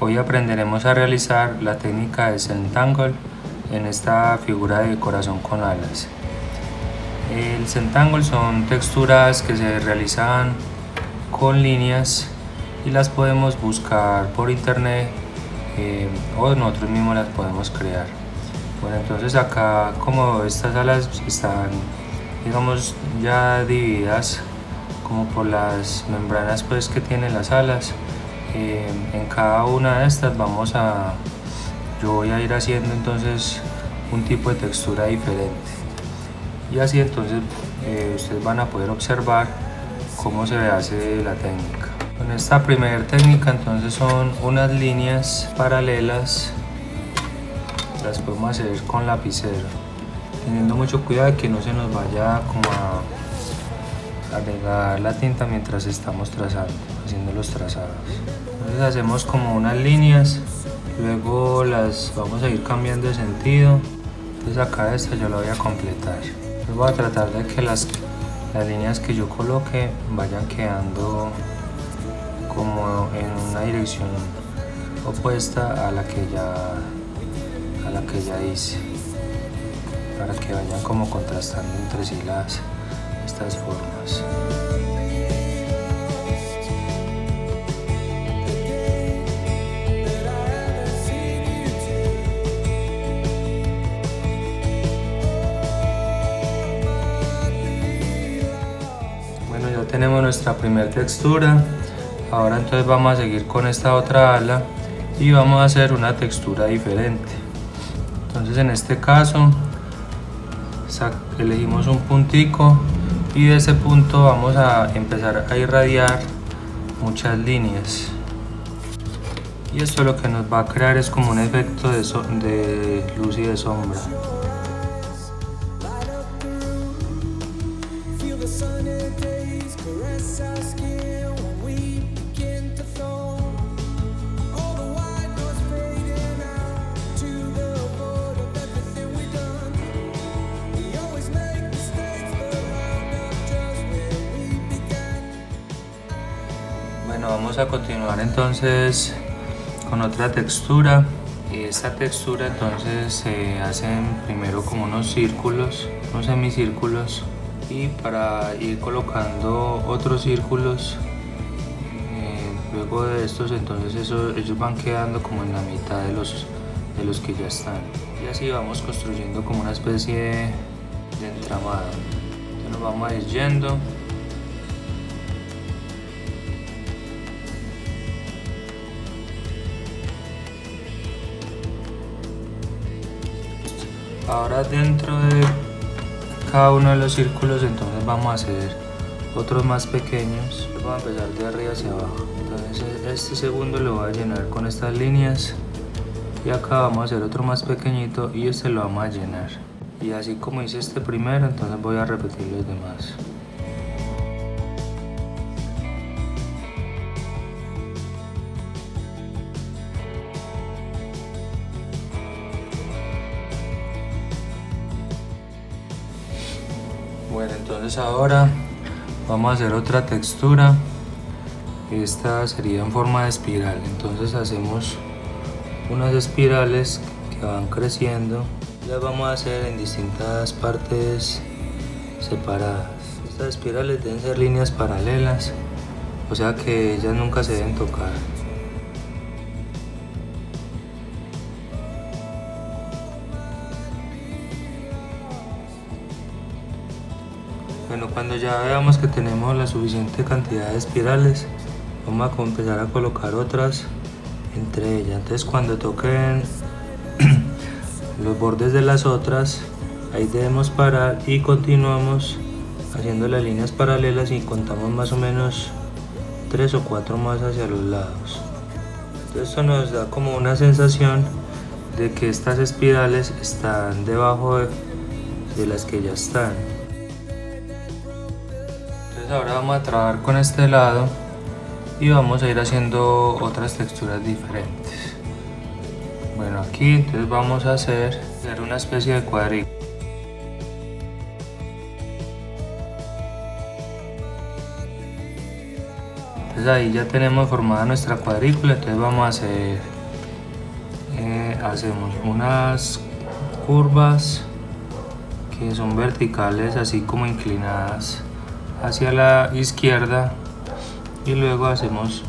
Hoy aprenderemos a realizar la técnica de Zentangle en esta figura de corazón con alas. El Zentangle son texturas que se realizan con líneas y las podemos buscar por internet o nosotros mismos las podemos crear. Bueno, entonces acá, como estas alas están, digamos, ya divididas como por las membranas pues que tienen las alas, en cada una de estas yo voy a ir haciendo entonces un tipo de textura diferente, y así entonces ustedes van a poder observar cómo se hace la técnica. Con esta primera técnica entonces son unas líneas paralelas, las podemos hacer con lapicero, teniendo mucho cuidado de que no se nos vaya como a regar la tinta mientras estamos haciendo los trazados. Entonces hacemos como unas líneas, luego las vamos a ir cambiando de sentido. Entonces acá esta yo la voy a completar. Entonces voy a tratar de que las líneas que yo coloque vayan quedando como en una dirección opuesta a la que ya hice, para que vayan como contrastando entre sí estas formas. Bueno, ya tenemos nuestra primera textura. Ahora entonces vamos a seguir con esta otra ala y vamos a hacer una textura diferente. Entonces en este caso elegimos un puntico y de ese punto vamos a empezar a irradiar muchas líneas, y esto lo que nos va a crear es como un efecto de luz y de sombra. Bueno, vamos a continuar entonces con otra textura. Esta textura entonces se hacen primero como unos círculos, unos semicírculos, y para ir colocando otros círculos, luego de estos entonces ellos van quedando como en la mitad de los que ya están, y así vamos construyendo como una especie de entramado. Entonces nos vamos a ir yendo. Ahora dentro de cada uno de los círculos entonces vamos a hacer otros más pequeños. Vamos a empezar de arriba hacia abajo. Entonces este segundo lo voy a llenar con estas líneas, y acá vamos a hacer otro más pequeñito y este lo vamos a llenar. Y así como hice este primero, entonces voy a repetir los demás. Bueno, entonces ahora vamos a hacer otra textura. Esta sería en forma de espiral. Entonces hacemos unas espirales que van creciendo. Las vamos a hacer en distintas partes separadas. Estas espirales deben ser líneas paralelas, o sea que ellas nunca se deben tocar. Bueno, cuando ya veamos que tenemos la suficiente cantidad de espirales, vamos a empezar a colocar otras entre ellas. Entonces cuando toquen los bordes de las otras, ahí debemos parar y continuamos haciendo las líneas paralelas, y contamos más o menos 3 o 4 más hacia los lados. Entonces esto nos da como una sensación de que estas espirales están debajo de las que ya están. Ahora vamos a trabajar con este lado y vamos a ir haciendo otras texturas diferentes. Bueno, aquí entonces vamos a hacer una especie de cuadrito. Entonces ahí ya tenemos formada nuestra cuadrícula. Entonces vamos a hacer, hacemos unas curvas que son verticales, así como inclinadas hacia la izquierda, y luego hacemos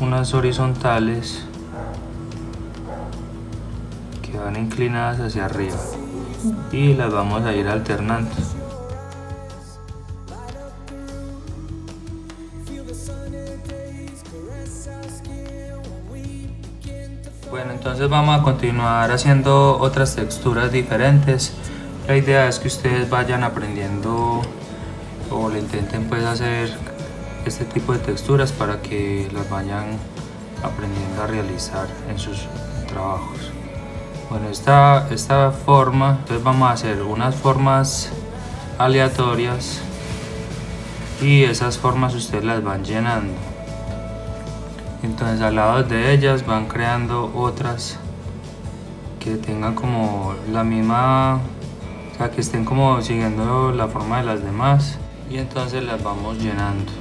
unas horizontales que van inclinadas hacia arriba y las vamos a ir alternando. Bueno, entonces vamos a continuar haciendo otras texturas diferentes. La idea es que ustedes vayan aprendiendo o le intenten pues hacer este tipo de texturas para que las vayan aprendiendo a realizar en sus trabajos. Bueno, esta forma, entonces vamos a hacer unas formas aleatorias y esas formas ustedes las van llenando. Entonces al lado de ellas van creando otras que tengan como la misma, o sea, que estén como siguiendo la forma de las demás, y entonces las vamos llenando.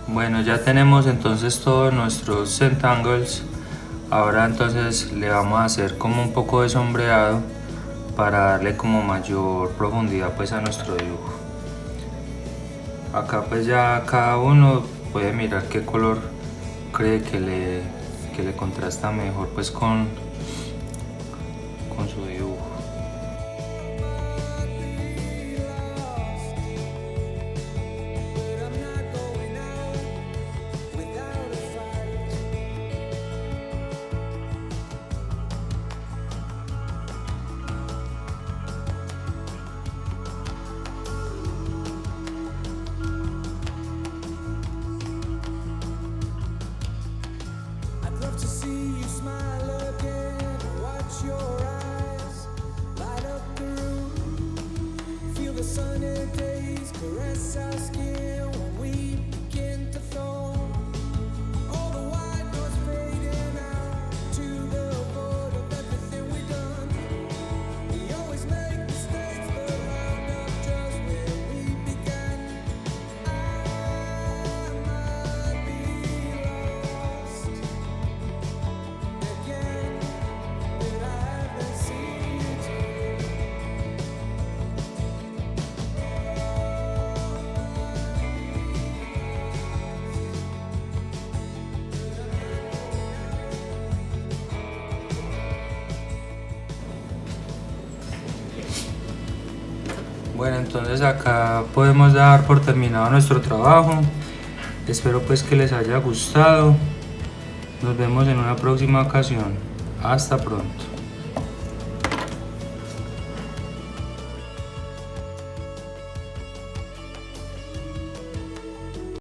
Bueno, ya tenemos entonces todos nuestros Zentangles. Ahora entonces le vamos a hacer como un poco de sombreado para darle como mayor profundidad pues a nuestro dibujo. Acá pues ya cada uno puede mirar qué color cree que le contrasta mejor pues con su dibujo. Bueno, entonces acá podemos dar por terminado nuestro trabajo. Espero pues que les haya gustado. Nos vemos en una próxima ocasión. Hasta pronto.